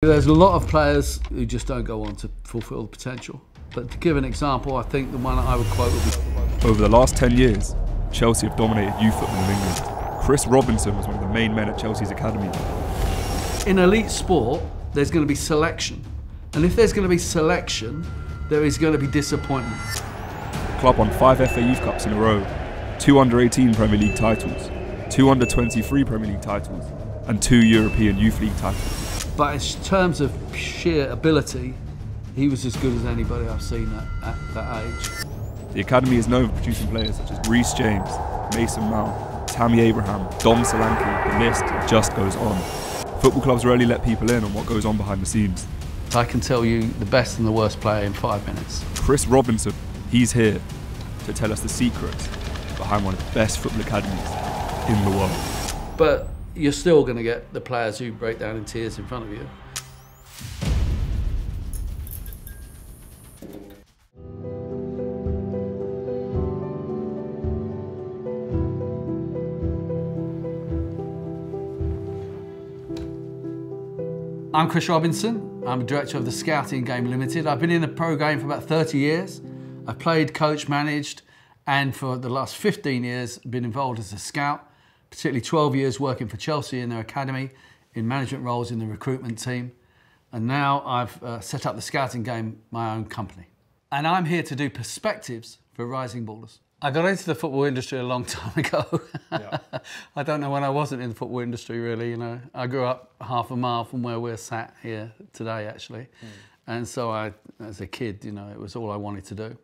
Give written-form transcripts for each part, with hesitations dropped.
There's a lot of players who just don't go on to fulfil the potential. But to give an example, I think the one I would quote would be... Over the last 10 years, Chelsea have dominated youth football in England. Chris Robinson was one of the main men at Chelsea's academy. In elite sport, there's going to be selection. And if there's going to be selection, there is going to be disappointment. The club won 5 FA Youth Cups in a row, 2 under-18 Premier League titles, 2 under-23 Premier League titles, and 2 European Youth League titles. But in terms of sheer ability, he was as good as anybody I've seen at that age. The academy is known for producing players such as Reece James, Mason Mount, Tammy Abraham, Dom Solanke. The list just goes on. Football clubs rarely let people in on what goes on behind the scenes. I can tell you the best and the worst player in 5 minutes. Chris Robinson, he's here to tell us the secrets behind one of the best football academies in the world. But you're still going to get the players who break down in tears in front of you. I'm Chris Robinson. I'm director of the Scouting Game Limited. I've been in the pro game for about 30 years. I've played, coached, managed, and for the last 15 years been involved as a scout, particularly 12 years working for Chelsea in their academy, in management roles in the recruitment team. And now I've set up the Scouting Game, my own company. And I'm here to do perspectives for rising ballers. I got into the football industry a long time ago. Yeah. I don't know when I wasn't in the football industry, really. You know, I grew up half a mile from where we're sat here today, actually. And so as a kid, you know, it was all I wanted to do.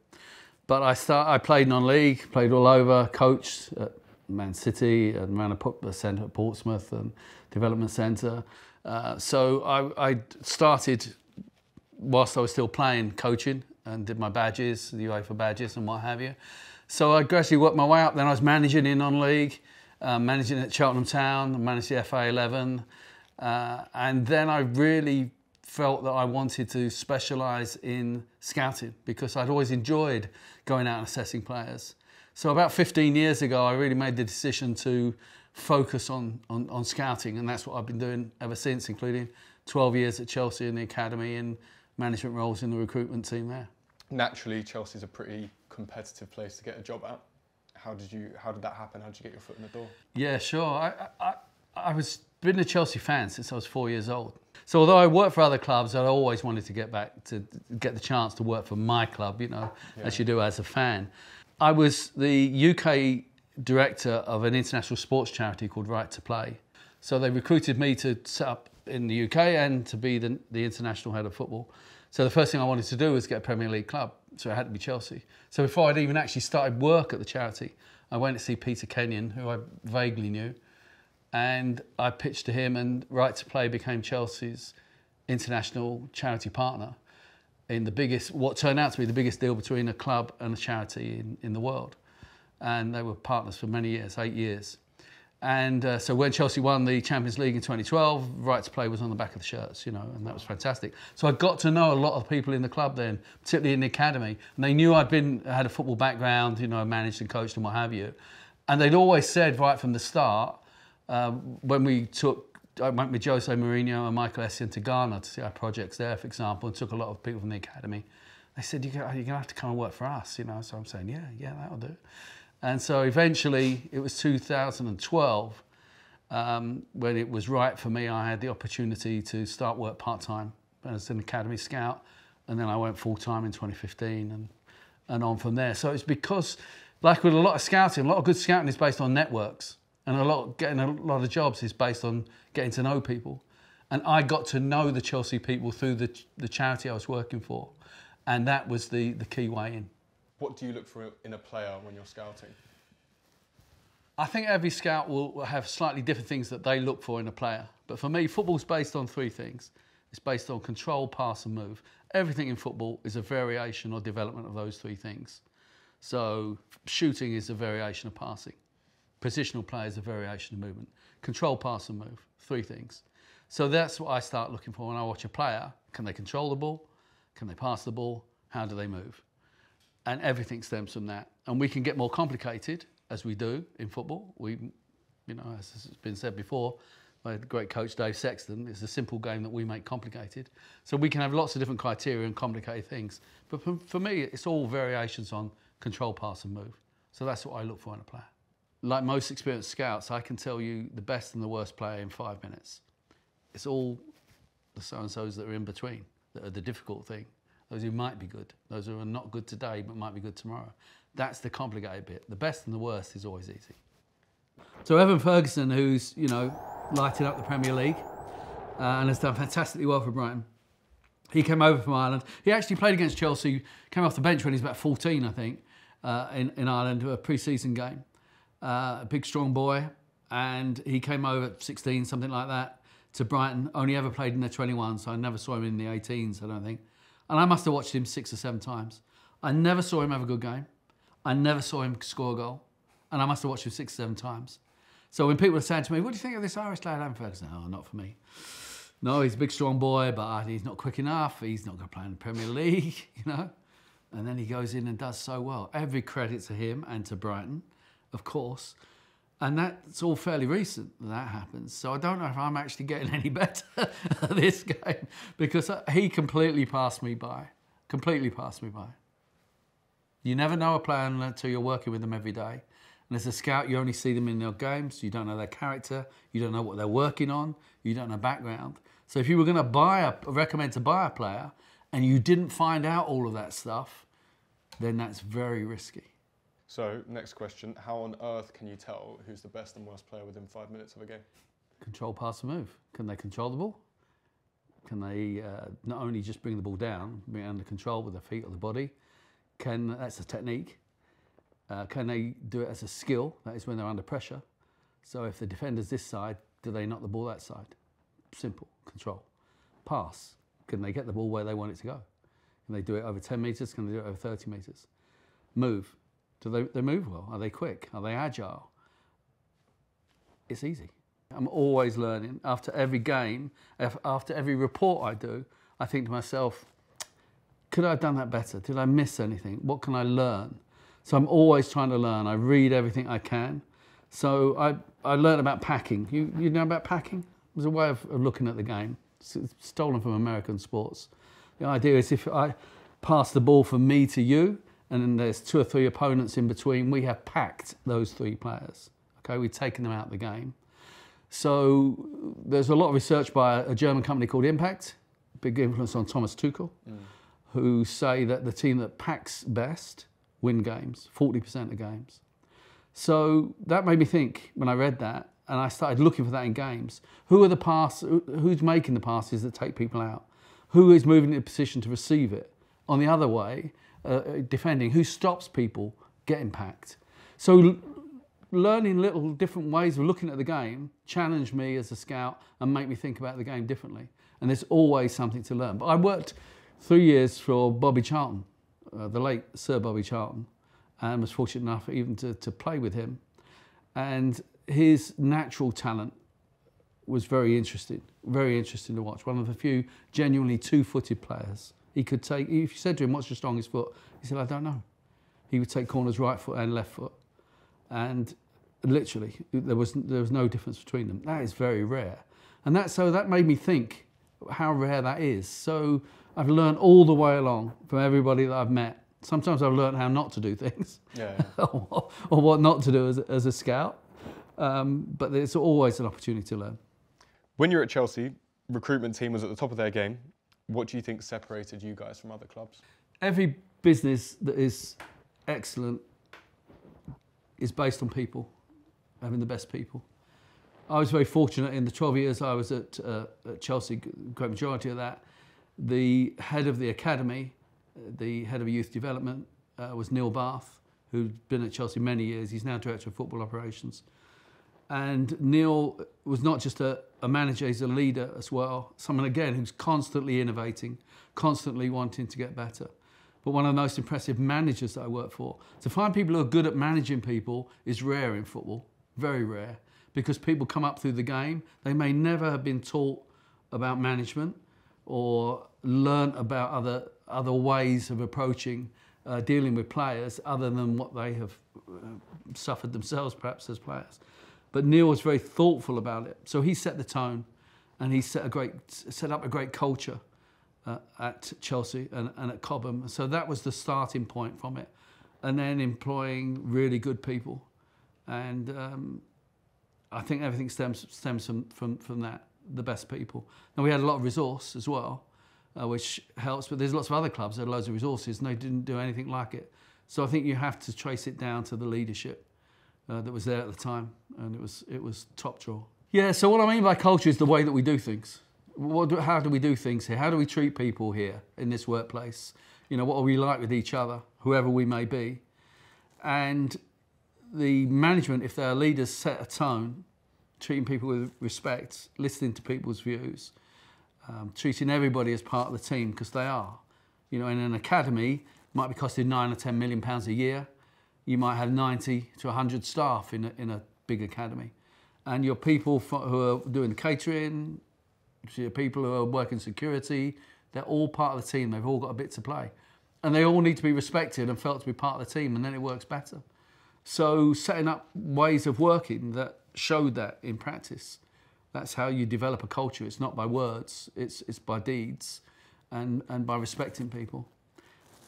But I played non-league, played all over, coached at Man City and ran a centre at Portsmouth and development centre. So I started whilst I was still playing, coaching, and did my badges, the UEFA badges and what have you. So I gradually worked my way up. Then I was managing in non-league, managing at Cheltenham Town, managed the FA 11. And then I really felt that I wanted to specialise in scouting because I'd always enjoyed going out and assessing players. So about 15 years ago, I really made the decision to focus on scouting, and that's what I've been doing ever since, including 12 years at Chelsea in the academy and management roles in the recruitment team there. Naturally, Chelsea's a pretty competitive place to get a job at. How did that happen? How did you get your foot in the door? Yeah, sure. I've been a Chelsea fan since I was 4 years old. So although I worked for other clubs, I always wanted to get back to get the chance to work for my club, you know, as you do as a fan. I was the UK director of an international sports charity called Right to Play. So they recruited me to set up in the UK and to be the international head of football. So the first thing I wanted to do was get a Premier League club. So it had to be Chelsea. So before I'd even actually started work at the charity, I went to see Peter Kenyon, who I vaguely knew, and I pitched to him, and Right to Play became Chelsea's international charity partner in the biggest, what turned out to be the biggest deal between a club and a charity in the world. And they were partners for many years, 8 years. And so when Chelsea won the Champions League in 2012, Right to Play was on the back of the shirts, you know, and that was fantastic. So I got to know a lot of people in the club then, particularly in the academy. And they knew I had a football background, you know, I managed and coached and what have you. And they'd always said right from the start, when I went with Jose Mourinho and Michael Essien to Ghana to see our projects there, for example, and took a lot of people from the academy. They said, you're going to have to come and work for us, you know. So I'm saying, yeah, that'll do. And so eventually, it was 2012, when it was right for me, I had the opportunity to start work part-time as an academy scout. And then I went full-time in 2015 and on from there. So it's because, like with a lot of scouting, a lot of good scouting is based on networks. And getting a lot of jobs is based on getting to know people. And I got to know the Chelsea people through the charity I was working for. And that was the key way in. What do you look for in a player when you're scouting? I think every scout will have slightly different things that they look for in a player. But for me, football's based on 3 things. It's based on control, pass and move. Everything in football is a variation or development of those 3 things. So shooting is a variation of passing. Positional play is a variation of movement. Control, pass and move, 3 things. So that's what I start looking for when I watch a player. Can they control the ball? Can they pass the ball? How do they move? And everything stems from that. And we can get more complicated, as we do in football. You know, as has been said before, by the great coach Dave Sexton. It's a simple game that we make complicated. So we can have lots of different criteria and complicated things. But for me, it's all variations on control, pass and move. So that's what I look for in a player. Like most experienced scouts, I can tell you the best and the worst player in 5 minutes. It's all the so-and-sos that are in between that are the difficult thing. Those who might be good, those who are not good today but might be good tomorrow. That's the complicated bit. The best and the worst is always easy. So Evan Ferguson, who's, you know, lighting up the Premier League and has done fantastically well for Brighton. He came over from Ireland. He actually played against Chelsea, came off the bench when he was about 14, I think, in Ireland, to a pre-season game. A big, strong boy, and he came over at 16, something like that, to Brighton. Only ever played in their 21, so I never saw him in the 18s, I don't think. And I must have watched him 6 or 7 times. I never saw him have a good game. I never saw him score a goal. And I must have watched him 6 or 7 times. So when people are saying to me, what do you think of this Irish lad, Evan Ferguson? Oh, not for me. No, he's a big, strong boy, but he's not quick enough. He's not going to play in the Premier League, you know. And then he goes in and does so well. Every credit to him and to Brighton, of course. And that's all fairly recent that happens. So I don't know if I'm actually getting any better at this game, because he completely passed me by. Completely passed me by. You never know a player until you're working with them every day. And as a scout, you only see them in their games. You don't know their character. You don't know what they're working on. You don't know background. So if you were going to recommend to buy a player and you didn't find out all of that stuff, then that's very risky. So, next question. How on earth can you tell who's the best and worst player within 5 minutes of a game? Control, pass and move. Can they control the ball? Can they not only just bring the ball down, bring it under control with their feet or the body? That's a technique. Can they do it as a skill? That is when they're under pressure. So if the defender's this side, do they knock the ball that side? Simple. Control. Pass. Can they get the ball where they want it to go? Can they do it over 10 metres? Can they do it over 30 metres? Move. Do they move well? Are they quick? Are they agile? It's easy. I'm always learning. After every game, after every report I do, I think to myself, could I have done that better? Did I miss anything? What can I learn? So I'm always trying to learn. I read everything I can. So I learned about packing. You know about packing? It was a way of looking at the game. It's stolen from American sports. The idea is if I pass the ball from me to you, and then there's 2 or 3 opponents in between, we have packed those 3 players. Okay, we've taken them out of the game. So there's a lot of research by a German company called Impact, big influence on Thomas Tuchel, who say that the team that packs best win games, 40% of games. So that made me think when I read that, and I started looking for that in games. Who's making the passes that take people out? Who is moving in a position to receive it? On the other way, defending, who stops people getting packed? So learning little different ways of looking at the game challenged me as a scout and make me think about the game differently. And there's always something to learn. But I worked 3 years for Bobby Charlton, the late Sir Bobby Charlton, and was fortunate enough even to play with him. And his natural talent was very interesting to watch. One of the few genuinely 2-footed players. He could take, if you said to him, what's your strongest foot? He said, I don't know. He would take corners right foot and left foot. And literally, there was no difference between them. That is very rare. And that made me think how rare that is. So I've learned all the way along from everybody that I've met. Sometimes I've learned how not to do things, or what not to do as a scout. But there's always an opportunity to learn. When you're at Chelsea, recruitment team was at the top of their game. What do you think separated you guys from other clubs? Every business that is excellent is based on people, having the best people. I was very fortunate in the 12 years I was at Chelsea, great majority of that. The head of the academy, the head of youth development, was Neil Bath, who'd been at Chelsea many years. He's now director of football operations. And Neil was not just a manager, he's a leader as well. Someone, again, who's constantly innovating, constantly wanting to get better. But one of the most impressive managers that I work for. To find people who are good at managing people is rare in football, very rare, because people come up through the game. They may never have been taught about management or learn about other ways of approaching dealing with players other than what they have suffered themselves perhaps as players. But Neil was very thoughtful about it. So he set the tone, and he set up a great culture at Chelsea and at Cobham. So that was the starting point from it. And then employing really good people. And I think everything stems from that, the best people. Now, we had a lot of resource as well, which helps, but there's lots of other clubs that had loads of resources and they didn't do anything like it. So I think you have to trace it down to the leadership that was there at the time, and it was top draw. Yeah, so what I mean by culture is the way that we do things. How do we do things here? How do we treat people here in this workplace? You know, what are we like with each other, whoever we may be? And the management, if their leaders set a tone, treating people with respect, listening to people's views, treating everybody as part of the team, because they are. You know, in an academy, might be costing £9 or £10 million a year. You might have 90 to 100 staff in a big academy. And your people who are doing the catering, your people who are working security, they're all part of the team. They've all got a bit to play. And they all need to be respected and felt to be part of the team, and then it works better. So setting up ways of working that showed that in practice. That's how you develop a culture. It's not by words, it's by deeds and by respecting people.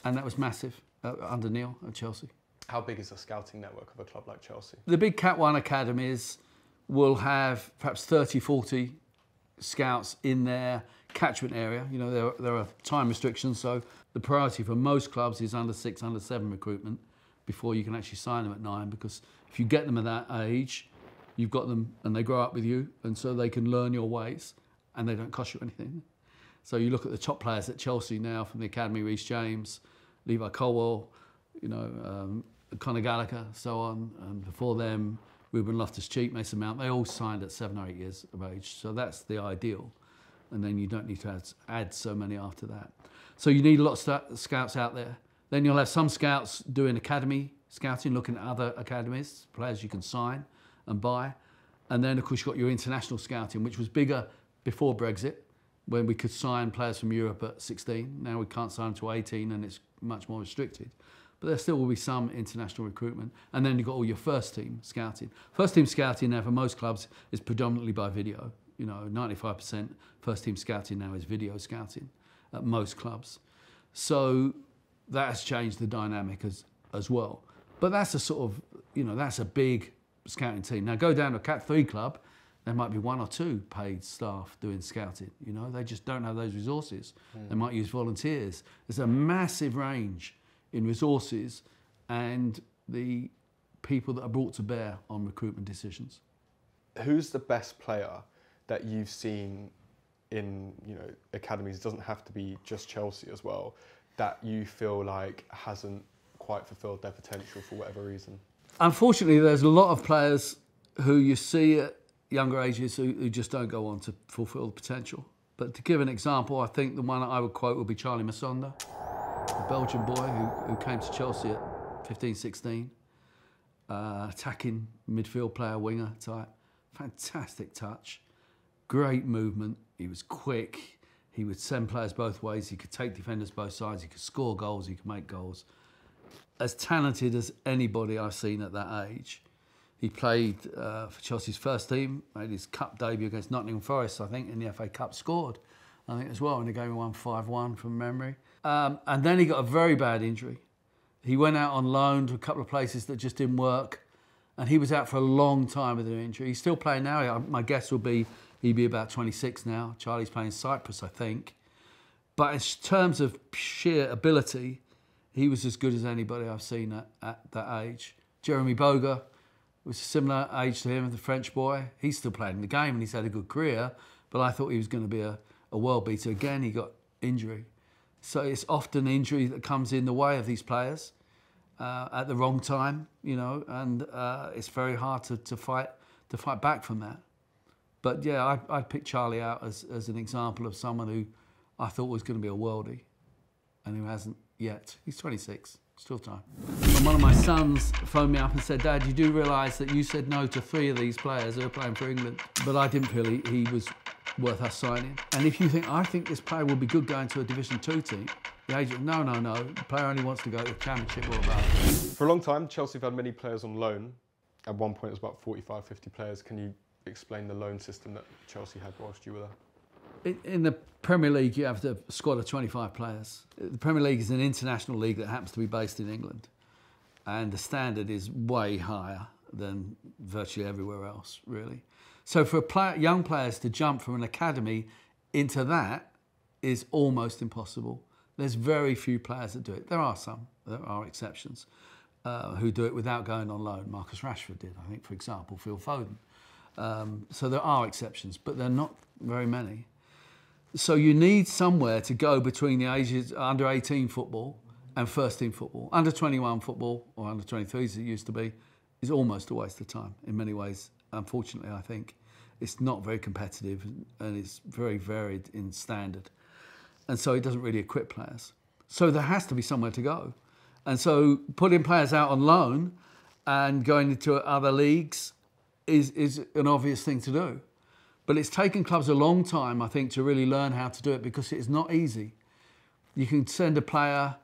And that was massive under Neil at Chelsea. How big is the scouting network of a club like Chelsea? The big Cat 1 academies will have perhaps 30, 40 scouts in their catchment area. You know, there are time restrictions, so the priority for most clubs is under 6, under 7 recruitment before you can actually sign them at 9, because if you get them at that age, you've got them and they grow up with you, and so they can learn your ways and they don't cost you anything. So you look at the top players at Chelsea now from the academy: Reece James, Levi Colwill, you know, Conor Gallagher, so on. And before them, Ruben Loftus-Cheek, Mason Mount, they all signed at 7 or 8 years of age. So that's the ideal. And then you don't need to add so many after that. So you need a lot of scouts out there. Then you'll have some scouts doing academy scouting, looking at other academies, players you can sign and buy. And then, of course, you've got your international scouting, which was bigger before Brexit, when we could sign players from Europe at 16. Now we can't sign them to 18, and it's much more restricted. But there still will be some international recruitment. And then you've got all your first team scouting. First team scouting now for most clubs is predominantly by video. You know, 95% first team scouting now is video scouting at most clubs. So that has changed the dynamic as well. But that's a sort of, you know, that's a big scouting team. Now go down to a Cat 3 club, there might be 1 or 2 paid staff doing scouting. You know, they just don't have those resources. They might use volunteers. There's a massive range in resources and the people that are brought to bear on recruitment decisions. Who's the best player that you've seen in, you know, academies? It doesn't have to be just Chelsea as well, that you feel like hasn't quite fulfilled their potential for whatever reason? Unfortunately, there's a lot of players who you see at younger ages who just don't go on to fulfil the potential. But to give an example, I think the one I would quote would be Charlie Masonda, a Belgian boy who came to Chelsea at 15, 16, attacking midfield player, winger type. Fantastic touch, great movement. He was quick. He would send players both ways. He could take defenders both sides. He could score goals. He could make goals. As talented as anybody I've seen at that age. He played for Chelsea's first team, made his cup debut against Nottingham Forest, I think, in the FA Cup, scored, I think, as well, in the game we won 5-1 from memory. And then he got a very bad injury. He went out on loan to a couple of places that just didn't work, and he was out for a long time with an injury. He's still playing now. My guess will be he'd be about 26 now. Charlie's playing Cyprus, I think. But in terms of sheer ability, he was as good as anybody I've seen at that age. Jeremy Boga was a similar age to him, the French boy. He's still playing the game and he's had a good career, but I thought he was going to be a world beater. Again, he got injury. So it's often injury that comes in the way of these players at the wrong time, you know, and it's very hard to fight back from that. But yeah, I'd pick Charlie out as an example of someone who I thought was going to be a worldie and who hasn't yet. He's 26. Still time. And one of my sons phoned me up and said, "Dad, you do realise that you said no to 3 of these players who are playing for England?" But I didn't feel he was worth us signing. And if you think, I think this player will be good going to a Division 2 team, the agent, no, the player only wants to go to the Championship or above. For a long time, Chelsea have had many players on loan. at one point it was about 45, 50 players. Can you explain the loan system that Chelsea had whilst you were there? In the Premier League, you have a squad of 25 players. The Premier League is an international league that happens to be based in England. And the standard is way higher than virtually everywhere else, really. So for young players to jump from an academy into that is almost impossible. There's very few players that do it. There are some, there are exceptions, who do it without going on loan. Marcus Rashford did, I think, for example, Phil Foden. So there are exceptions, but they're not very many. So you need somewhere to go between the ages under 18 football and first team football. Under 21 football, or under 23 as it used to be, is almost a waste of time in many ways. Unfortunately, I think it's not very competitive and it's very varied in standard. And so it doesn't really equip players. So there has to be somewhere to go. And so putting players out on loan and going into other leagues is an obvious thing to do. But it's taken clubs a long time, I think, to really learn how to do it because it's not easy. You can send a player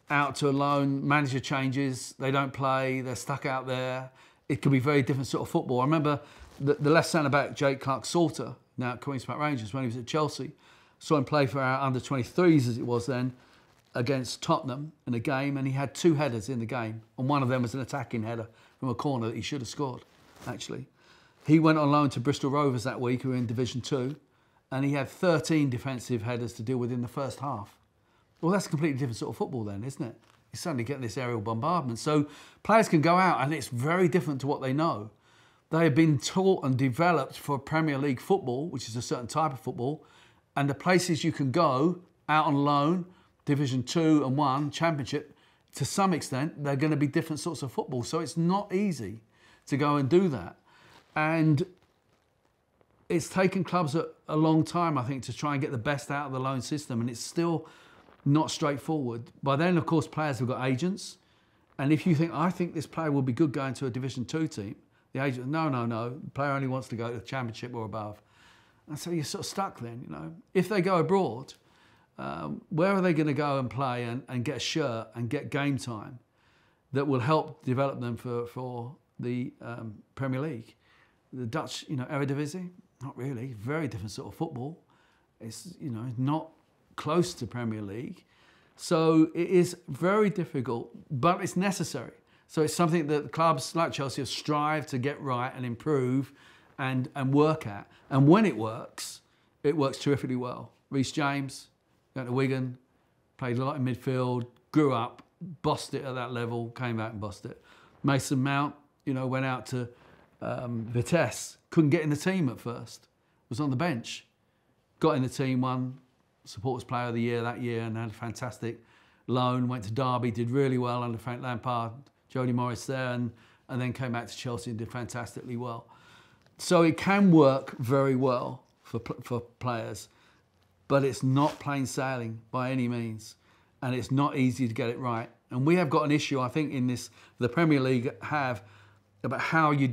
out to a loan, manager changes, they don't play, they're stuck out there. It can be very different sort of football. I remember the left centre-back, Jake Clark-Salter, now at Queen's Park Rangers, when he was at Chelsea, saw him play for our under-23s, as it was then, against Tottenham in a game, and he had 2 headers in the game, and one of them was an attacking header from a corner that he should have scored, actually. He went on loan to Bristol Rovers that week, who were in Division 2, and he had 13 defensive headers to deal with in the first half. Well, that's a completely different sort of football then, isn't it? You suddenly get this aerial bombardment. So players can go out and it's very different to what they know. They have been taught and developed for Premier League football, which is a certain type of football, and the places you can go out on loan, Division 2 and 1, Championship, to some extent, they're going to be different sorts of football. So it's not easy to go and do that. And it's taken clubs a long time, I think, to try and get the best out of the loan system, and it's still not straightforward. By then, of course, players have got agents, and if you think, I think this player will be good going to a Division 2 team, the agent, no, the player only wants to go to the Championship or above. And so you're sort of stuck then, you know. If they go abroad, where are they going to go and play and get a shirt and get game time that will help develop them for the Premier League? The Dutch, you know, Eredivisie, not really. Very different sort of football. It's, you know, not close to Premier League. So it is very difficult, but it's necessary. So it's something that clubs like Chelsea have strived to get right and improve and work at. And when it works terrifically well. Reece James, went to Wigan, played a lot in midfield, grew up, bossed it at that level, came back and bossed it. Mason Mount, you know, went out to Vitesse, couldn't get in the team at first, was on the bench, got in the team, won Supporters Player of the Year that year and had a fantastic loan, went to Derby, did really well under Frank Lampard, Jody Morris there, and then came back to Chelsea and did fantastically well. So it can work very well for players, but it's not plain sailing by any means, and it's not easy to get it right. And we have got an issue, I think, in this, the Premier League have, about how you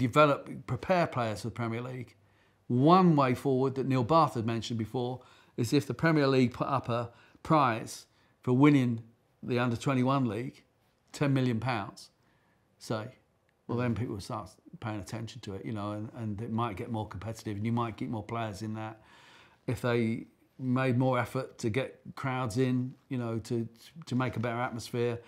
prepare players for the Premier League. One way forward that Neil Bath had mentioned before is if the Premier League put up a prize for winning the Under-21 League, £10 million, say, well then people will start paying attention to it, you know, and it might get more competitive and you might keep more players in that. If they made more effort to get crowds in, you know, to make a better atmosphere,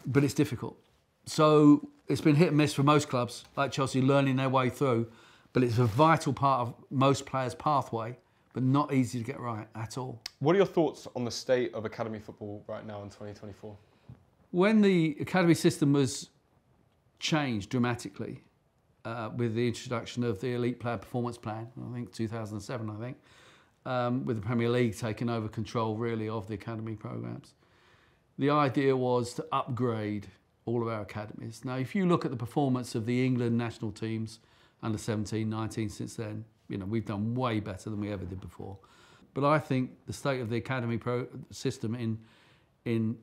but it's difficult. So it's been hit and miss for most clubs, like Chelsea, learning their way through, but it's a vital part of most players' pathway, but not easy to get right at all. What are your thoughts on the state of academy football right now in 2024? When the academy system was changed dramatically with the introduction of the Elite Player Performance Plan, I think 2007, I think, with the Premier League taking over control really of the academy programmes, the idea was to upgrade all of our academies. Now, if you look at the performance of the England national teams, under 17, 19 since then, you know, we've done way better than we ever did before. But I think the state of the academy system in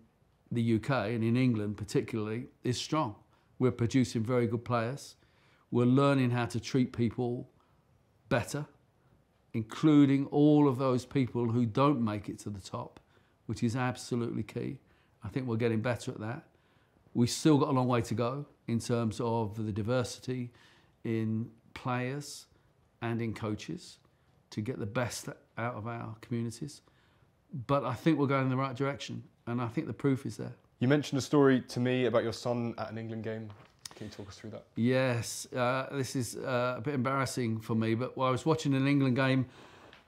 the UK and in England particularly is strong. We're producing very good players. We're learning how to treat people better, including all of those people who don't make it to the top, which is absolutely key. I think we're getting better at that. We still got a long way to go in terms of the diversity in players and in coaches to get the best out of our communities. But I think we're going in the right direction, and I think the proof is there. You mentioned a story to me about your son at an England game. Can you talk us through that? Yes, this is a bit embarrassing for me, but I was watching an England game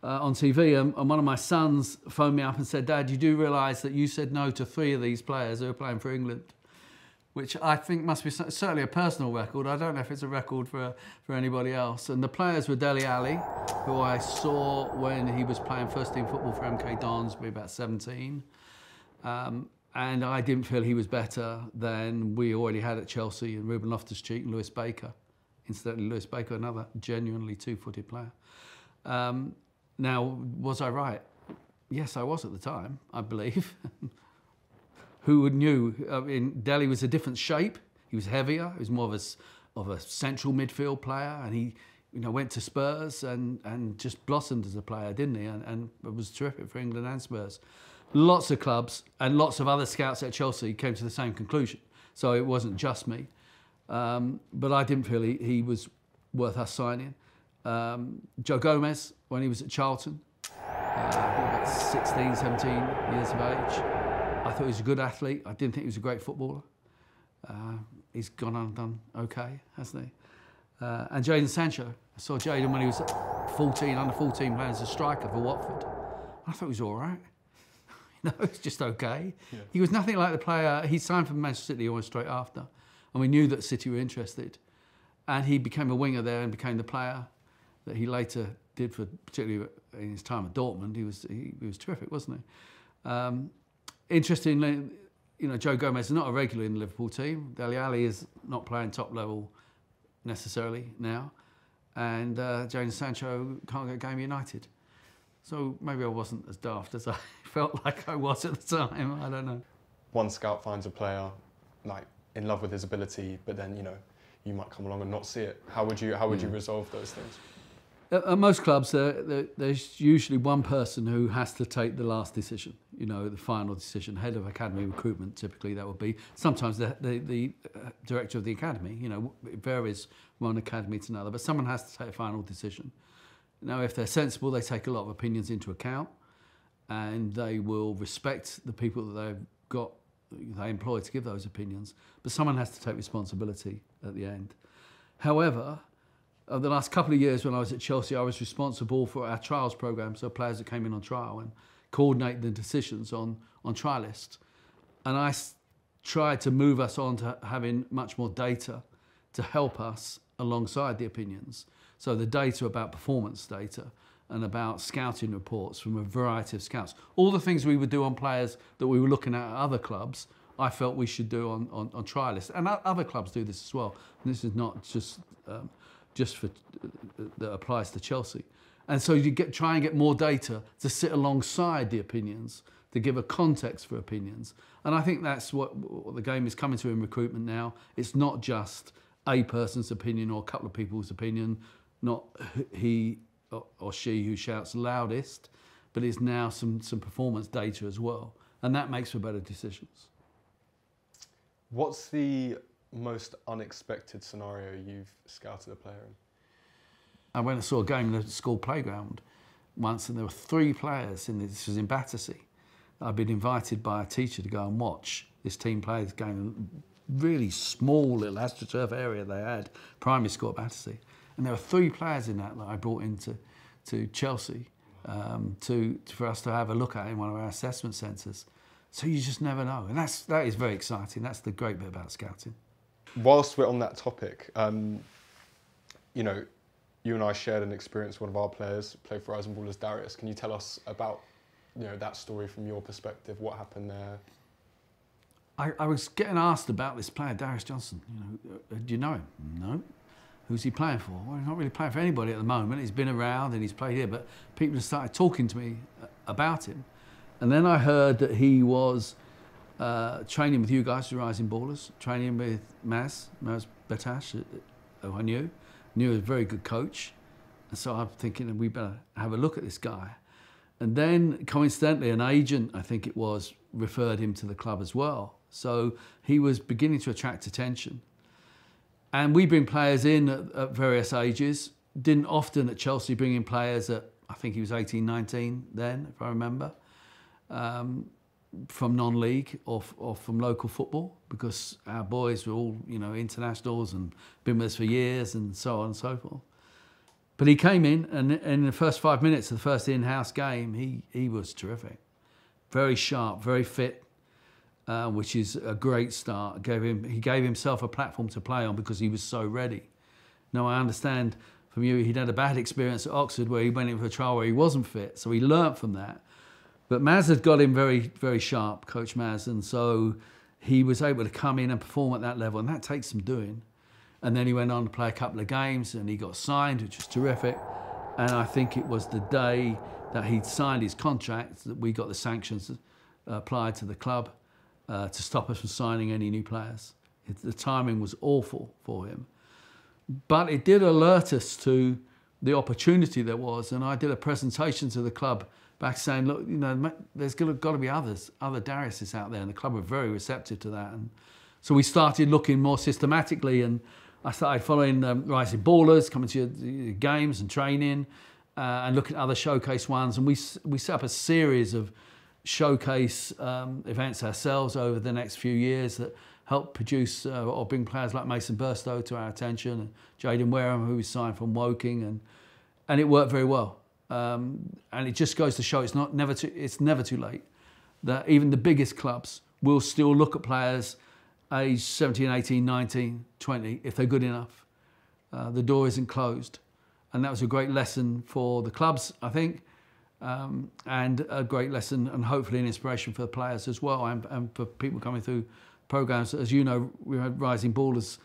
on TV, and one of my sons phoned me up and said, "Dad, you do realise that you said no to 3 of these players who are playing for England?" Which I think must be certainly a personal record. I don't know if it's a record for anybody else. And the players were Dele, Alli, who I saw when he was playing first team football for MK Dons, maybe about 17. And I didn't feel he was better than we already had at Chelsea, and Ruben Loftus-Cheek and Lewis Baker. Incidentally, Lewis Baker, another genuinely two-footed player. Now, was I right? Yes, I was at the time, I believe. Who knew? I mean, Dele was a different shape. He was heavier. He was more of a central midfield player, and he, went to Spurs and just blossomed as a player, didn't he? And it was terrific for England and Spurs. Lots of clubs and lots of other scouts at Chelsea came to the same conclusion. So it wasn't just me. But I didn't feel he was worth us signing. Joe Gomez, when he was at Charlton, about 16, 17 years of age. I thought he was a good athlete. I didn't think he was a great footballer. He's gone on and done okay, hasn't he? And Jadon Sancho. I saw Jadon when he was 14, under 14, playing as a striker for Watford. I thought he was all right. It's just okay. Yeah. He was nothing like the player. He signed for Manchester City almost straight after. And we knew that City were interested. And he became a winger there and became the player that he later did for, particularly in his time at Dortmund. He was terrific, wasn't he? Interestingly, Joe Gomez is not a regular in the Liverpool team. Dele Alli is not playing top level necessarily now. And Jadon Sancho can't get game United. So maybe I wasn't as daft as I felt like I was at the time. I don't know. One scout finds a player like in love with his ability, but then you might come along and not see it. How would you resolve those things? At most clubs, there's usually one person who has to take the last decision. The final decision. Head of academy recruitment, typically that would be. Sometimes the director of the academy. It varies one academy to another, but someone has to take a final decision. Now, if they're sensible, they take a lot of opinions into account, and they will respect the people that they employ to give those opinions. But someone has to take responsibility at the end. However, over the last couple of years when I was at Chelsea, I was responsible for our trials programme, so players that came in on trial, and coordinate the decisions on trial lists. And I tried to move us on to having much more data to help us alongside the opinions. So the data about performance data and about scouting reports from a variety of scouts. All the things we would do on players that we were looking at other clubs, I felt we should do on trial lists. And other clubs do this as well. And this is not just for that applies to Chelsea. And so you try and get more data to sit alongside the opinions, to give a context for opinions. And I think that's what the game is coming to in recruitment now. It's not just a person's opinion or a couple of people's opinion, not he or she who shouts loudest, but it's now some performance data as well. And that makes for better decisions. What's the most unexpected scenario you've scouted a player in? I went and saw a game in the school playground once, and there were 3 players, this was in Battersea. I'd been invited by a teacher to go and watch this team play this game. Really small little AstroTurf area they had, primary school at Battersea. And there were 3 players in that I brought into Chelsea for us to have a look at in one of our assessment centres. So you just never know. And that is very exciting. That's the great bit about scouting. Whilst we're on that topic, you and I shared an experience. One of our players played for Rising Ballers, Darius. Can you tell us about that story from your perspective? What happened there? I was getting asked about this player, Darius Johnson. Do you know him? No. Who's he playing for? Well, he's not really playing for anybody at the moment. He's been around and he's played here, but people have started talking to me about him. And then I heard that he was training with you guys, the Rising Ballers, training with Maz Batash, who I knew he was a very good coach. And so I'm thinking we better have a look at this guy. And then coincidentally, an agent, I think it was, referred him to the club as well. So he was beginning to attract attention. And we bring players in at various ages. Didn't often at Chelsea bring in players at, I think he was 18, 19 then, if I remember, from non-league or from local football, because our boys were all, you know, internationals and been with us for years and so on and so forth. But he came in, and in the first 5 minutes of the first in-house game, he was terrific. Very sharp, very fit, which is a great start. He gave himself a platform to play on because he was so ready. Now, I understand from you, he'd had a bad experience at Oxford where he went in for a trial where he wasn't fit, so he learnt from that. But Maz had got him very, very sharp, Coach Maz, and so he was able to come in and perform at that level, and that takes some doing. And then he went on to play a couple of games, and he got signed, which was terrific. And I think it was the day that he'd signed his contract that we got the sanctions applied to the club to stop us from signing any new players. The timing was awful for him. But it did alert us to the opportunity there was, and I did a presentation to the club back saying, look, you know, there's got to be other Dariuses out there, and the club were very receptive to that. And so we started looking more systematically, and I started following Rising Ballers, coming to games and training, and looking at other showcase ones. And we set up a series of showcase events ourselves over the next few years that helped produce or bring players like Mason Burstow to our attention, and Jadon Wareham, who we signed from Woking, and it worked very well. And it just goes to show it's never too late, that even the biggest clubs will still look at players aged 17, 18, 19, 20, if they're good enough. The door isn't closed. And that was a great lesson for the clubs, I think, and a great lesson and hopefully an inspiration for the players as well, and for people coming through programmes. As you know, we had Rising Ballers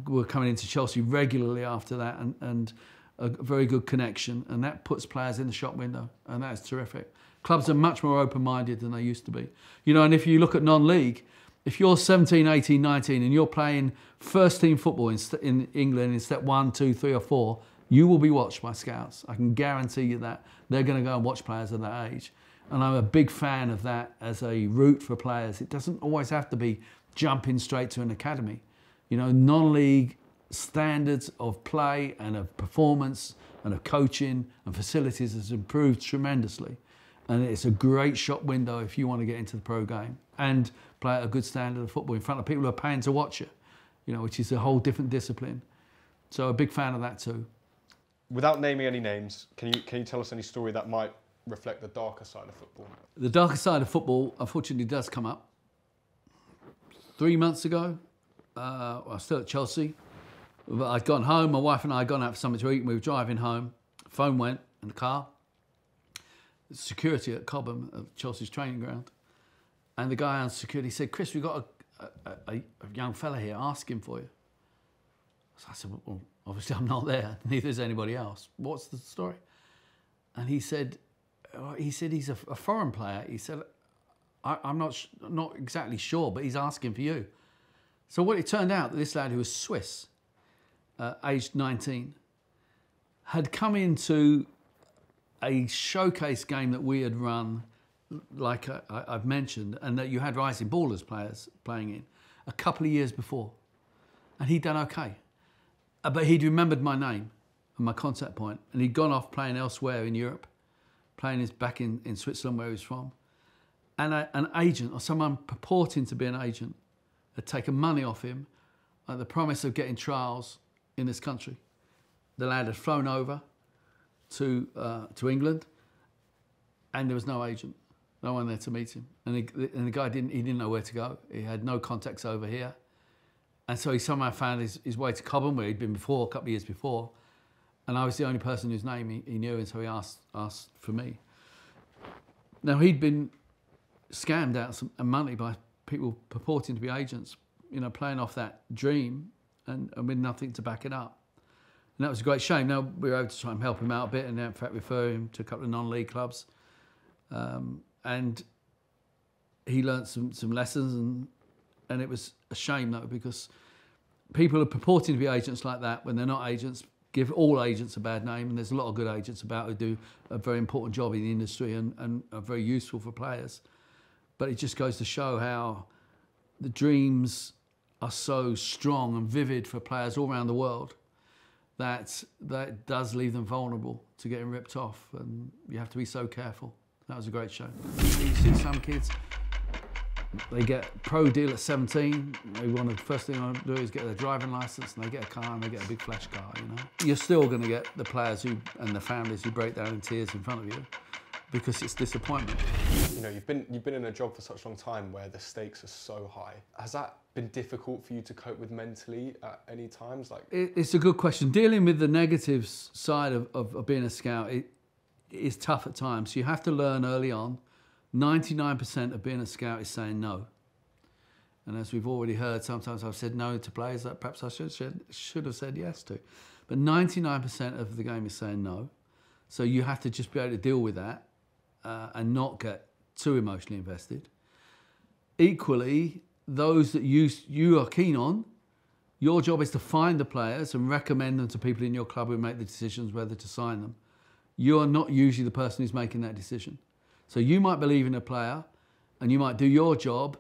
were coming into Chelsea regularly after that, and a very good connection, and that puts players in the shop window, and that's terrific. Clubs are much more open-minded than they used to be. You know, and if you look at non-league, if you're 17, 18, 19 and you're playing first-team football in England in step 1, 2, 3 or 4, you will be watched by scouts. I can guarantee you that. They're going to go and watch players of that age. And I'm a big fan of that as a route for players. It doesn't always have to be jumping straight to an academy. You know, non-league standards of play and of performance and of coaching and facilities has improved tremendously. And it's a great shop window if you want to get into the pro game and play at a good standard of football in front of people who are paying to watch it, you know, which is a whole different discipline. So a big fan of that too. Without naming any names, can you tell us any story that might reflect the darker side of football? The darker side of football, unfortunately, does come up. 3 months ago, I was still at Chelsea. I'd gone home, my wife and I had gone out for something to eat, and we were driving home. Phone went in the car. Security at Cobham, at Chelsea's training ground. And the guy on security said, Chris, we've got a young fella here asking for you. So I said, well, obviously I'm not there, neither is anybody else. What's the story? And he said he's a foreign player. He said, I'm not exactly sure, but he's asking for you. So what it turned out, that this lad who was Swiss, aged 19, had come into a showcase game that we had run, like I've mentioned, and that you had Rising Ballers players playing in, a couple of years before. And he'd done okay. But he'd remembered my name and my contact point, and he'd gone off playing elsewhere in Europe, playing back in Switzerland where he was from. And an agent, or someone purporting to be an agent, had taken money off him at the promise of getting trials in this country. The lad had flown over to England, and there was no agent, no one there to meet him. And the guy didn't know where to go. He had no contacts over here. And so he somehow found his way to Cobham, where he'd been before, a couple of years before. And I was the only person whose name he knew, and so he asked for me. Now, he'd been scammed out some money by people purporting to be agents, you know, playing off that dream and with nothing to back it up. And that was a great shame. Now, we were able to try and help him out a bit, and in fact refer him to a couple of non-league clubs. And he learnt some lessons, and it was a shame, though, because people are purporting to be agents like that when they're not agents, give all agents a bad name, and there's a lot of good agents about who do a very important job in the industry and are very useful for players. But it just goes to show how the dreams are so strong and vivid for players all around the world that does leave them vulnerable to getting ripped off, and you have to be so careful. That was a great show. You see some kids, they get a pro deal at 17. The first thing they want to do is get their driving license, and they get a car, and they get a big flash car. You know, you're still going to get the players and the families who break down in tears in front of you because it's disappointment. You know, you've been in a job for such a long time where the stakes are so high. Has that been difficult for you to cope with mentally at any times? Like, it's a good question. Dealing with the negatives side of being a scout, it is tough at times. You have to learn early on. 99% of being a scout is saying no. And as we've already heard, sometimes I've said no to players that perhaps I should have said yes to. But 99% of the game is saying no. So you have to just be able to deal with that and not get too emotionally invested. Equally, those that you are keen on, your job is to find the players and recommend them to people in your club who make the decisions whether to sign them. You are not usually the person who's making that decision. So you might believe in a player and you might do your job,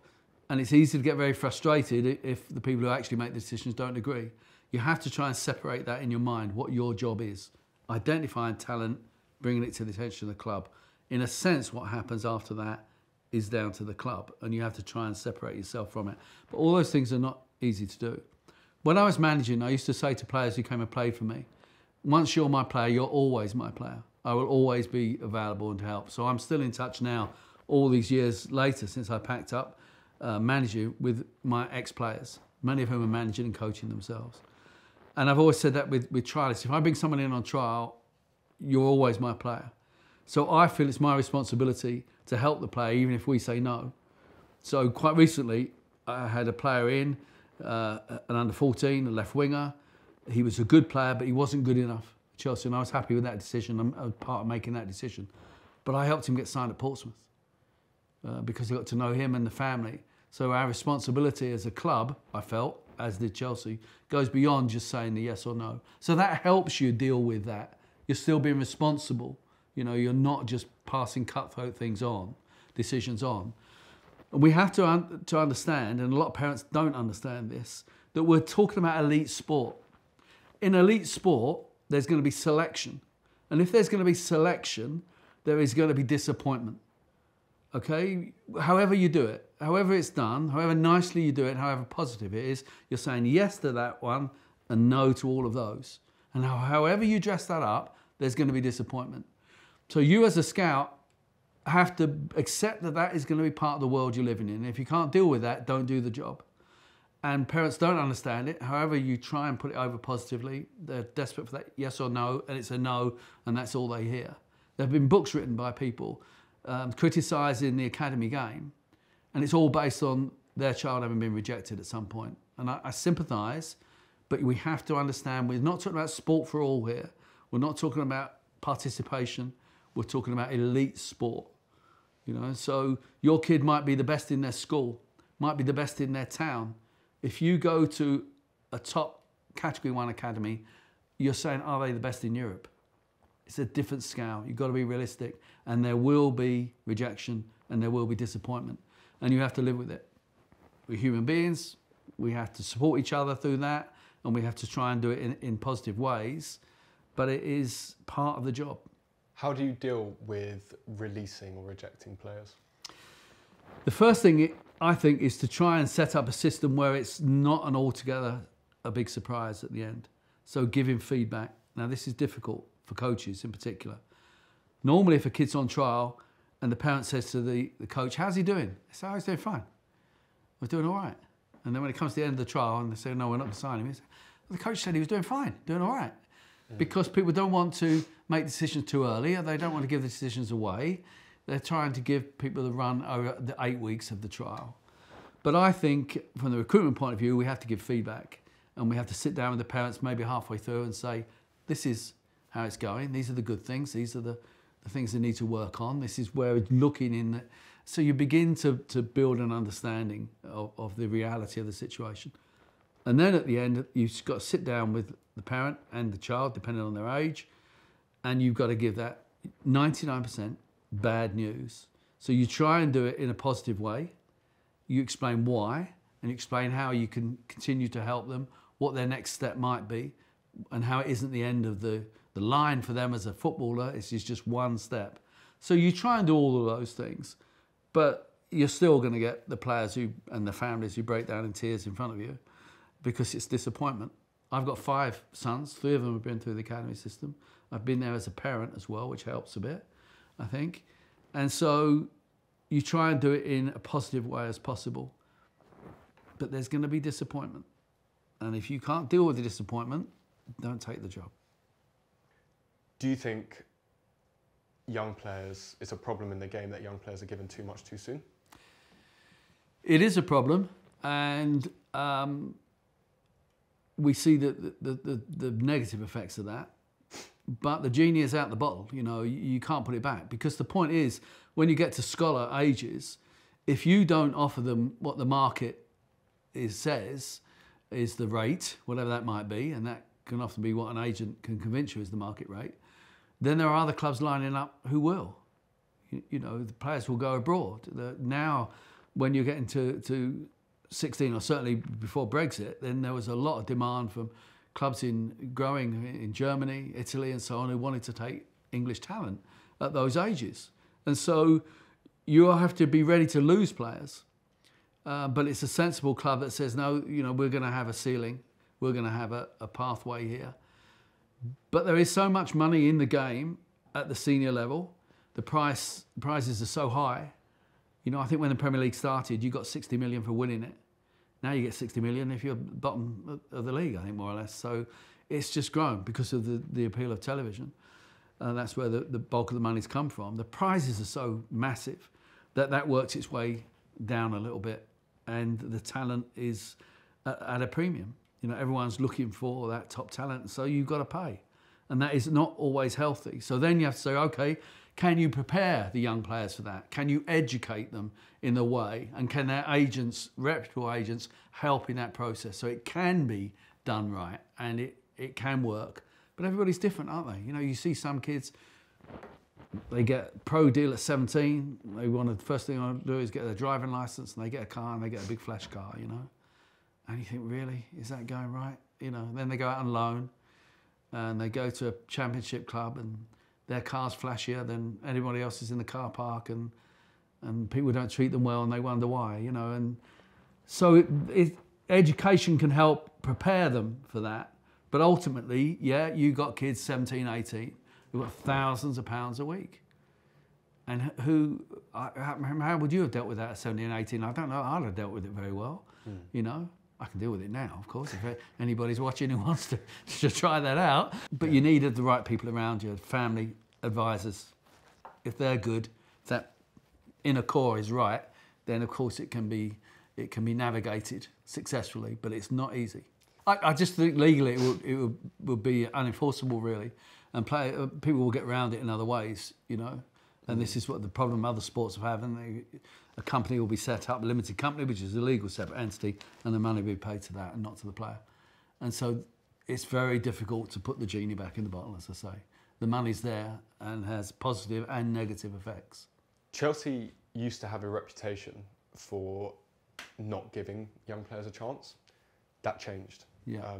and it's easy to get very frustrated if the people who actually make the decisions don't agree. You have to try and separate that in your mind, what your job is. Identifying talent, bringing it to the attention of the club. In a sense, what happens after that is down to the club, and you have to try and separate yourself from it. But all those things are not easy to do. When I was managing, I used to say to players who came and played for me, once you're my player, you're always my player. I will always be available and to help. So I'm still in touch now, all these years later since I packed up managing with my ex-players, many of whom are managing and coaching themselves. And I've always said that with trialists. If I bring someone in on trial, you're always my player. So I feel it's my responsibility to help the player, even if we say no. So quite recently, I had a player in, an under-14, a left winger. He was a good player, but he wasn't good enough for Chelsea, and I was happy with that decision. I was part of making that decision. But I helped him get signed at Portsmouth because I got to know him and the family. So our responsibility as a club, I felt, as did Chelsea, goes beyond just saying the yes or no. So that helps you deal with that. You're still being responsible. You know, you're not just passing cutthroat things on, decisions on. And we have to understand, and a lot of parents don't understand this, that we're talking about elite sport. In elite sport, there's going to be selection. And if there's going to be selection, there is going to be disappointment. Okay? However you do it, however it's done, however nicely you do it, however positive it is, you're saying yes to that one and no to all of those. And however you dress that up, there's going to be disappointment. So you as a scout have to accept that that is going to be part of the world you're living in. And if you can't deal with that, don't do the job. And parents don't understand it. However you try and put it over positively, they're desperate for that yes or no, and it's a no, and that's all they hear. There have been books written by people criticising the academy game, and it's all based on their child having been rejected at some point. And I sympathise, but we have to understand we're not talking about sport for all here. We're not talking about participation. We're talking about elite sport. You know, so your kid might be the best in their school, might be the best in their town. If you go to a top category 1 academy, you're saying, are they the best in Europe? It's a different scale. You've got to be realistic, and there will be rejection and there will be disappointment, and you have to live with it. We're human beings. We have to support each other through that, and we have to try and do it in positive ways, but it is part of the job. How do you deal with releasing or rejecting players? The first thing I think is to try and set up a system where it's not an altogether a big surprise at the end. So giving feedback. Now this is difficult for coaches in particular. Normally if a kid's on trial and the parent says to the coach, how's he doing? They say, oh, he's doing fine. We're doing all right. And then when it comes to the end of the trial and they say, no, we're not going to sign him, the coach said he was doing fine, doing all right. Because people don't want to make decisions too early, or they don't want to give the decisions away. They're trying to give people the run over the 8 weeks of the trial. But I think from the recruitment point of view, we have to give feedback, and we have to sit down with the parents maybe halfway through and say, this is how it's going. These are the good things. These are the things they need to work on. This is where it's looking in. So you begin to build an understanding of the reality of the situation. And then at the end, you've got to sit down with the parent and the child, depending on their age, and you've got to give that 99% bad news. So you try and do it in a positive way. You explain why, and you explain how you can continue to help them, what their next step might be, and how it isn't the end of the line for them as a footballer. It's just one step. So you try and do all of those things, but you're still going to get the players and the families who break down in tears in front of you because it's disappointment. I've got 5 sons. 3 of them have been through the academy system. I've been there as a parent as well, which helps a bit, I think. And so you try and do it in a positive way as possible. But there's going to be disappointment. And if you can't deal with the disappointment, don't take the job. Do you think young players, it's a problem in the game that young players are given too much too soon? It is a problem, and we see the negative effects of that. But the genie is out the bottle. You know, you can't put it back, because the point is, when you get to scholar ages, if you don't offer them what the market says is the rate, whatever that might be, and that can often be what an agent can convince you is the market rate, then there are other clubs lining up who will. You know, the players will go abroad. Now, when you're getting to 16, or certainly before Brexit, then there was a lot of demand from clubs growing in Germany, Italy and so on, who wanted to take English talent at those ages. And so you have to be ready to lose players. But it's a sensible club that says, no, you know, we're going to have a ceiling. We're going to have a pathway here. But there is so much money in the game at the senior level. The prizes are so high. You know, I think when the Premier League started, you got 60 million for winning it. Now you get 60 million if you're bottom of the league, I think, more or less. So it's just grown because of the appeal of television. That's where the bulk of the money's come from. The prizes are so massive that works its way down a little bit, and the talent is at a premium. You know, everyone's looking for that top talent, so you've got to pay. And that is not always healthy. So then you have to say, okay, can you prepare the young players for that? Can you educate them in the way? And can their agents, reputable agents, help in that process? So it can be done right, and it can work. But everybody's different, aren't they? You know, you see some kids, they get a pro deal at 17. The first thing they want to do is get their driving license, and they get a car, and they get a big flash car, you know? And you think, really, is that going right? You know, then they go out on loan, and they go to a championship club, and their car's flashier than anybody else's in the car park, and people don't treat them well, and they wonder why, you know. And so education can help prepare them for that. But ultimately, yeah, you got kids 17, 18 who've got thousands of pounds a week. And how would you have dealt with that at 17, 18? I don't know. I'd have dealt with it very well, you know. I can deal with it now, of course, if anybody's watching who wants to try that out. But you needed the right people around you, family, advisors. If they're good, if that inner core is right, then of course it can be navigated successfully, but it's not easy. I just think legally it would be unenforceable, really, and people will get around it in other ways, you know. And this is what the problem other sports have had. And a company will be set up, a limited company, which is a legal separate entity, and the money will be paid to that and not to the player. And so it's very difficult to put the genie back in the bottle, as I say. The money's there and has positive and negative effects. Chelsea used to have a reputation for not giving young players a chance. That changed. Yeah.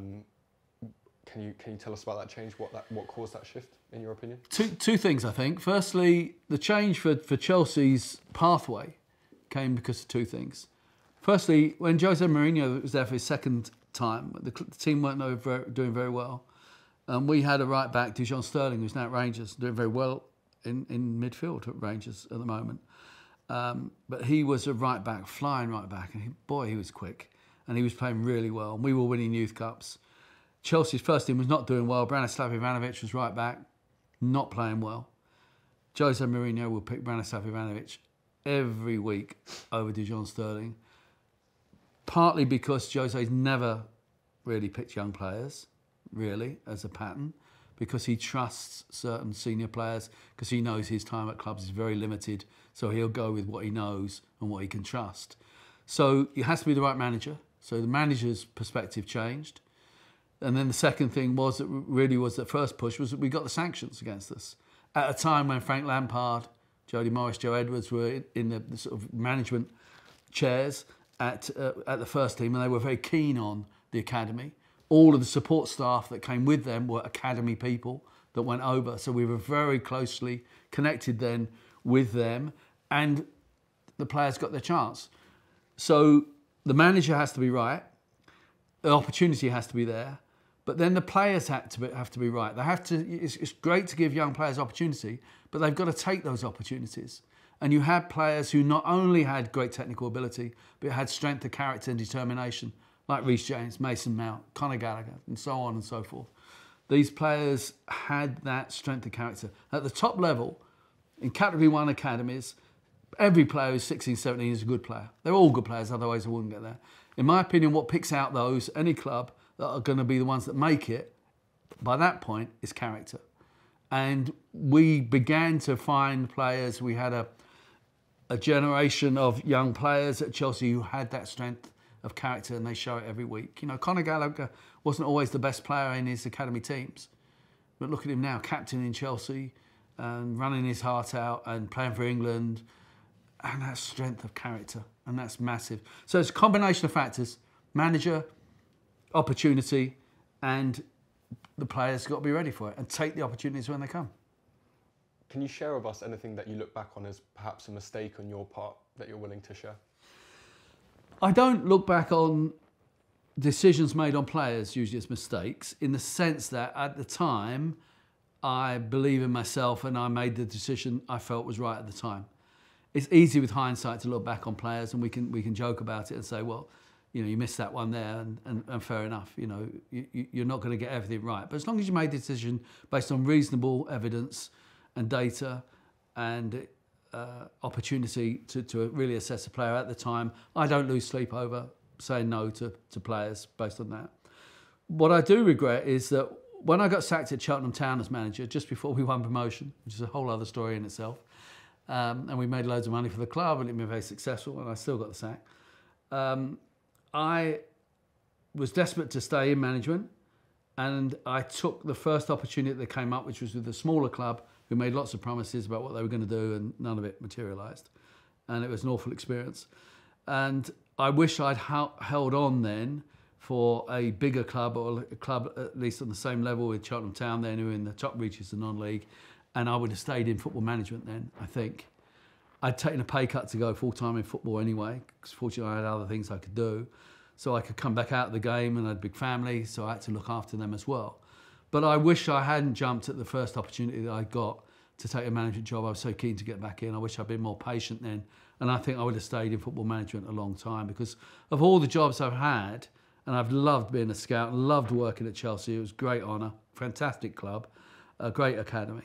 Can you tell us about that change? What caused that shift, in your opinion? Two things, I think. Firstly, the change for Chelsea's pathway came because of 2 things. Firstly, when Jose Mourinho was there for his second time, the team weren't doing very well. We had a right back, Jadon Sterling, who's now at Rangers, doing very well in midfield at Rangers at the moment. But he was a right back, flying right back, and he was quick, and he was playing really well. And we were winning youth cups. Chelsea's first team was not doing well. Branislav Ivanovic was right back, not playing well. Jose Mourinho will pick Branislav Ivanovic every week over Jadon Sterling, partly because Jose's never really picked young players, really, as a pattern, because he trusts certain senior players, because he knows his time at clubs is very limited, so he'll go with what he knows and what he can trust. So it has to be the right manager. So the manager's perspective changed. And then the second thing was the first push was that we got the sanctions against us at a time when Frank Lampard, Jody Morris, Joe Edwards were in the sort of management chairs at the first team, and they were very keen on the academy. All of the support staff that came with them were academy people that went over, so we were very closely connected then with them, and the players got their chance. So the manager has to be right, the opportunity has to be there, but then the players have to be right. They have to. It's great to give young players opportunity, but they've got to take those opportunities. And you had players who not only had great technical ability, but had strength of character and determination, like Reece James, Mason Mount, Conor Gallagher, and so on and so forth. These players had that strength of character. At the top level, in Category 1 academies, every player who's 16, 17 is a good player. They're all good players, otherwise they wouldn't get there. In my opinion, what picks out those, any club, that are going to be the ones that make it, by that point, is character. And we began to find players. We had a generation of young players at Chelsea who had that strength of character, and they show it every week. You know, Conor Gallagher wasn't always the best player in his academy teams, but look at him now, captain in Chelsea, and running his heart out and playing for England, and that strength of character, and that's massive. So it's a combination of factors: manager, opportunity, and the players got to be ready for it and take the opportunities when they come. Can you share with us anything that you look back on as perhaps a mistake on your part that you're willing to share? I don't look back on decisions made on players usually as mistakes, in the sense that at the time I believe in myself and I made the decision I felt was right at the time. It's easy with hindsight to look back on players, and we can joke about it and say, well, you know, you missed that one there, and fair enough. You know, you're not going to get everything right. But as long as you made the decision based on reasonable evidence and data and opportunity to really assess a player at the time, I don't lose sleep over saying no to players based on that. What I do regret is that when I got sacked at Cheltenham Town as manager, just before we won promotion, which is a whole other story in itself, and we made loads of money for the club and it been very successful, and I still got the sack. I was desperate to stay in management, and I took the first opportunity that came up, which was with a smaller club who made lots of promises about what they were going to do, and none of it materialised. And it was an awful experience. And I wish I'd held on then for a bigger club, or a club at least on the same level with Cheltenham Town then, who were in the top reaches of non-league, and I would have stayed in football management then, I think. I'd taken a pay cut to go full-time in football anyway, because fortunately I had other things I could do. So I could come back out of the game, and I had a big family, so I had to look after them as well. But I wish I hadn't jumped at the first opportunity that I got to take a management job. I was so keen to get back in. I wish I'd been more patient then. And I think I would have stayed in football management a long time, because of all the jobs I've had, and I've loved being a scout, loved working at Chelsea. It was a great honour, fantastic club, a great academy.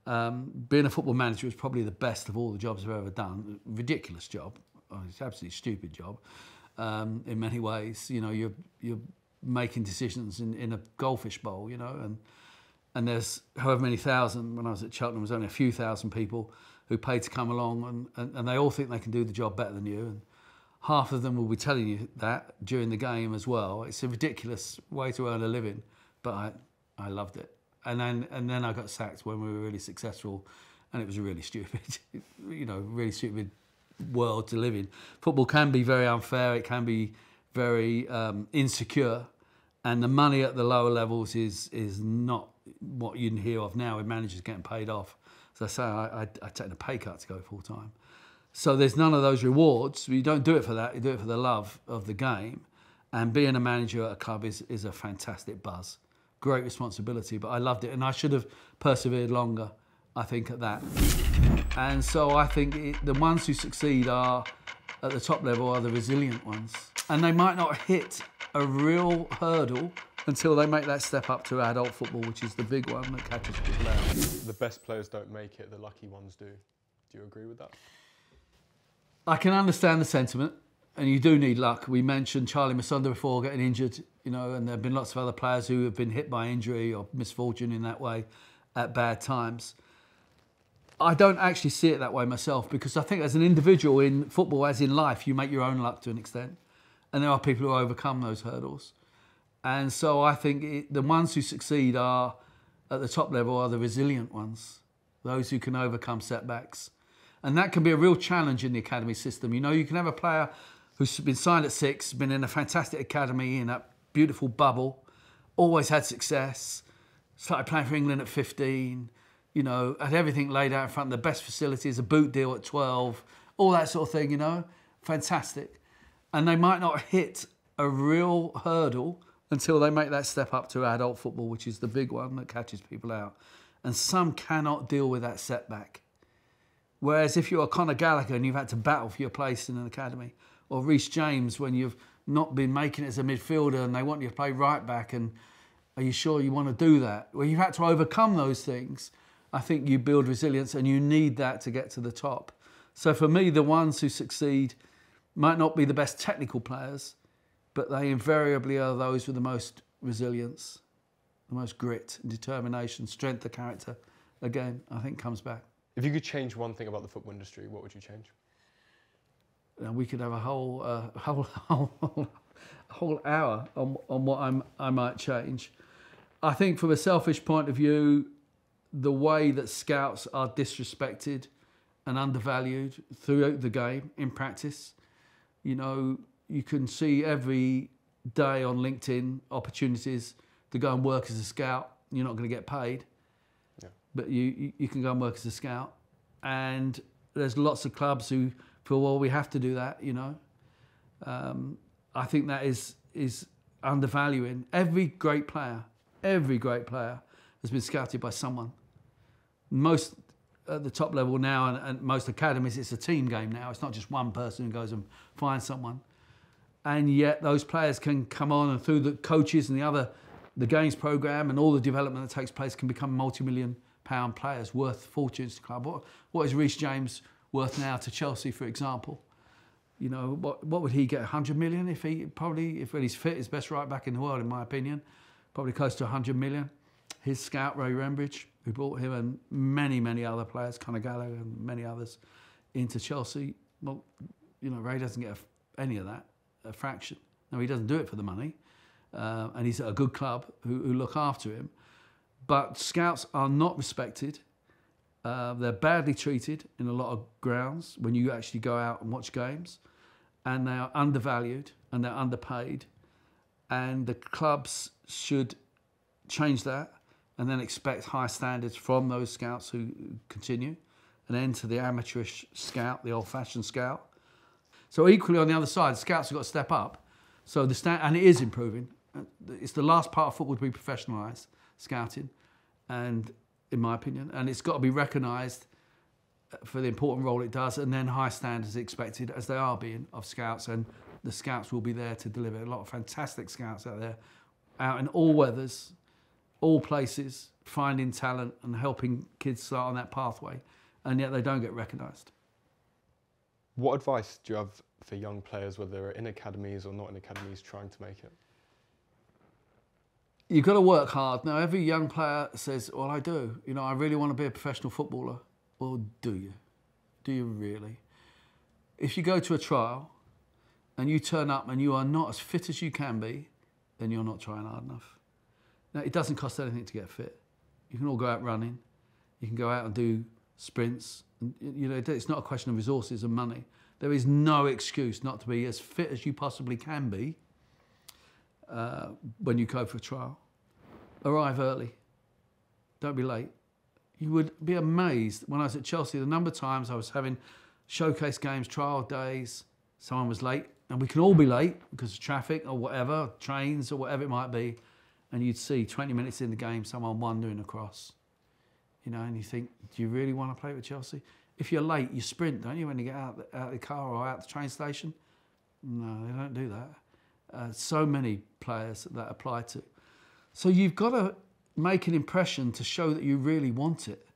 Being a football manager was probably the best of all the jobs I've ever done. Ridiculous job. Oh, it's an absolutely stupid job in many ways. You know, you're making decisions in a goldfish bowl, you know, and there's however many thousand. When I was at Cheltenham, there was only a few thousand people who paid to come along, and they all think they can do the job better than you, and half of them will be telling you that during the game as well. It's a ridiculous way to earn a living, but I loved it. And then I got sacked when we were really successful, and it was really stupid, you know, really stupid world to live in. Football can be very unfair, it can be very insecure, and the money at the lower levels is not what you hear of now with managers getting paid off. As I say, I'd taken a pay cut to go full-time. So there's none of those rewards. You don't do it for that, you do it for the love of the game. And being a manager at a club is a fantastic buzz. Great responsibility, but I loved it, and I should have persevered longer, I think, at that. And so I think the ones who succeed are, at the top level, are the resilient ones. And they might not hit a real hurdle until they make that step up to adult football, which is the big one that catches people out. The best players don't make it, the lucky ones do. Do you agree with that? I can understand the sentiment, and you do need luck. We mentioned Charlie Masunda before getting injured, you know, and there have been lots of other players who have been hit by injury or misfortune in that way at bad times. I don't actually see it that way myself, because I think as an individual in football, as in life, you make your own luck to an extent. And there are people who overcome those hurdles. And so I think the ones who succeed are, at the top level, are the resilient ones, those who can overcome setbacks. And that can be a real challenge in the academy system. You know, you can have a player who's been signed at 6, been in a fantastic academy in that beautiful bubble, always had success, started playing for England at 15, you know, had everything laid out in front of the best facilities, a boot deal at 12, all that sort of thing, you know, fantastic. And they might not hit a real hurdle until they make that step up to adult football, which is the big one that catches people out. And some cannot deal with that setback. Whereas if you're a Conor Gallagher and you've had to battle for your place in an academy, or Reece James when you've not been making it as a midfielder and they want you to play right back, and are you sure you want to do that? Well, you've had to overcome those things. I think you build resilience, and you need that to get to the top. So for me, the ones who succeed might not be the best technical players, but they invariably are those with the most resilience, the most grit and determination, strength of character. Again, I think comes back. If you could change one thing about the football industry, what would you change? We could have a whole hour on what I might change. I think from a selfish point of view, the way that scouts are disrespected and undervalued throughout the game in practice. You know, you can see every day on LinkedIn opportunities to go and work as a scout. You're not going to get paid, but you can go and work as a scout. And there's lots of clubs who feel, well, we have to do that, you know. I think that is undervaluing. Every great player has been scouted by someone. Most at the top level now, and most academies, it's a team game now. It's not just one person who goes and finds someone. And yet those players can come on, and through the coaches and the games program and all the development that takes place, can become multi-million-pound players worth fortunes to the club. What is Reece James worth now to Chelsea, for example? You know, what would he get? 100 million if when he's fit, his best right back in the world, in my opinion. Probably close to 100 million. His scout, Ray Rembridge, who brought him and many other players, Conor Gallagher and many others, into Chelsea. Well, you know, Ray doesn't get any of that, a fraction. No, he doesn't do it for the money. And he's at a good club who look after him. But scouts are not respected. They're badly treated in a lot of grounds when you actually go out and watch games. And they are undervalued and they're underpaid. And the clubs should change that and then expect high standards from those scouts who continue, and then to the amateurish scout, the old-fashioned scout. So equally on the other side, scouts have got to step up. So and it is improving. It's the last part of football to be professionalised, scouting, and in my opinion, and it's got to be recognised for the important role it does, and then high standards expected, as they are being, of scouts, and the scouts will be there to deliver. A lot of fantastic scouts out there, out in all weathers, all places, finding talent and helping kids start on that pathway, and yet they don't get recognised. What advice do you have for young players, whether they're in academies or not in academies, trying to make it? You've got to work hard. Now, every young player says, well, I do. You know, I really want to be a professional footballer. Well, do you? Do you really? If you go to a trial and you turn up and you are not as fit as you can be, then you're not trying hard enough. Now, it doesn't cost anything to get fit. You can all go out running. You can go out and do sprints. And, you know, it's not a question of resources and money. There is no excuse not to be as fit as you possibly can be when you go for a trial. Arrive early. Don't be late. You would be amazed when I was at Chelsea, the number of times I was having showcase games, trial days, someone was late, and we can all be late because of traffic or whatever, trains or whatever it might be, and you'd see 20 minutes in the game someone wandering across. You know, and you think, do you really want to play with Chelsea? If you're late, you sprint, don't you, when you get out of the car or out the train station? No, they don't do that. So many players that apply to. So you've got to make an impression to show that you really want it.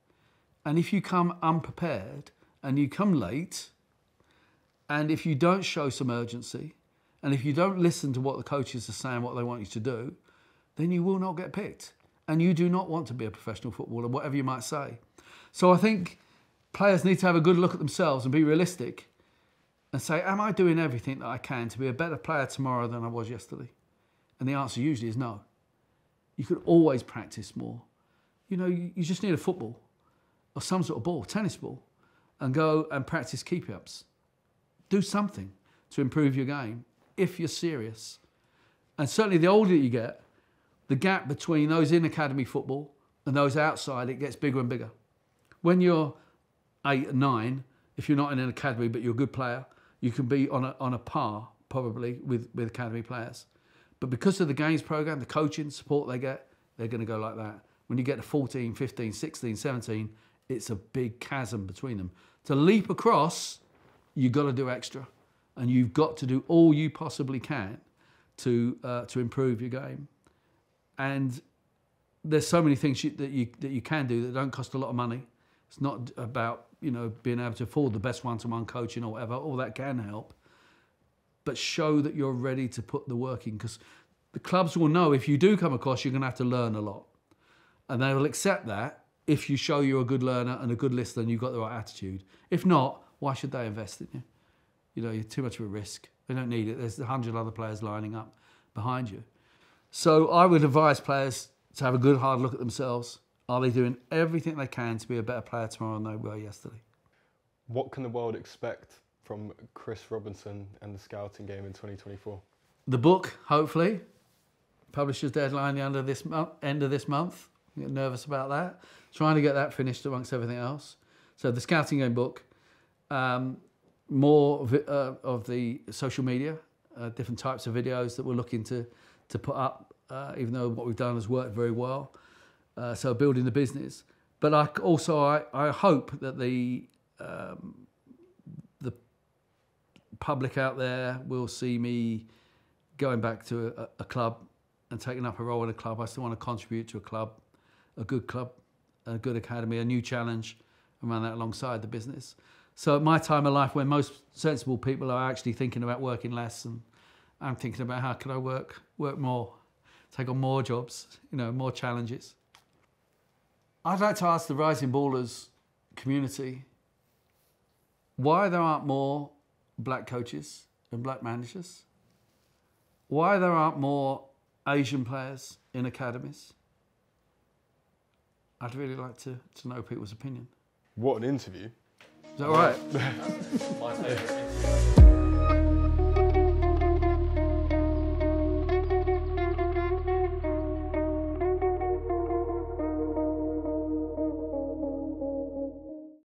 And if you come unprepared and you come late, and if you don't show some urgency, and if you don't listen to what the coaches are saying, what they want you to do, then you will not get picked. And you do not want to be a professional footballer, whatever you might say. So I think players need to have a good look at themselves and be realistic and say, am I doing everything that I can to be a better player tomorrow than I was yesterday? And the answer usually is no. You could always practice more. You know, you just need a football or some sort of ball, tennis ball. and go and practice keep-ups. Do something to improve your game if you're serious. And certainly the older you get, the gap between those in academy football and those outside, it gets bigger and bigger. When you're 8 and 9, if you're not in an academy but you're a good player, you can be on a par probably with academy players. But because of the games program, the coaching support they get, they're going to go like that. When you get to 14, 15, 16, 17, it's a big chasm between them. To leap across, you've got to do extra. And you've got to do all you possibly can to improve your game. And there's so many things that you can do that don't cost a lot of money. It's not about, you know, being able to afford the best one-to-one coaching or whatever. All that can help. But show that you're ready to put the work in, because the clubs will know if you do come across, you're going to have to learn a lot. And they will accept that if you show you're a good learner and a good listener and you've got the right attitude. If not, why should they invest in you? You know, you're too much of a risk. They don't need it. There's 100 other players lining up behind you. So I would advise players to have a good hard look at themselves. Are they doing everything they can to be a better player tomorrow than they were yesterday? What can the world expect from Chris Robinson and the scouting game in 2024? The book, hopefully. Publisher's deadline the end of this month. I get nervous about that. Trying to get that finished amongst everything else. So the scouting game book, more of the social media, different types of videos that we're looking to put up, even though what we've done has worked very well. So building the business. But I hope that the public out there will see me going back to a club and taking up a role in a club. I still want to contribute to a club, a good academy, a new challenge, and run that alongside the business. So at my time of life, when most sensible people are actually thinking about working less, and I'm thinking about how can I work more, take on more jobs, you know, more challenges. I'd like to ask the Rising Ballers community why there aren't more black coaches and black managers, why there aren't more Asian players in academies. I'd really like to know people's opinion. What an interview. Is that all right? My favourite interview.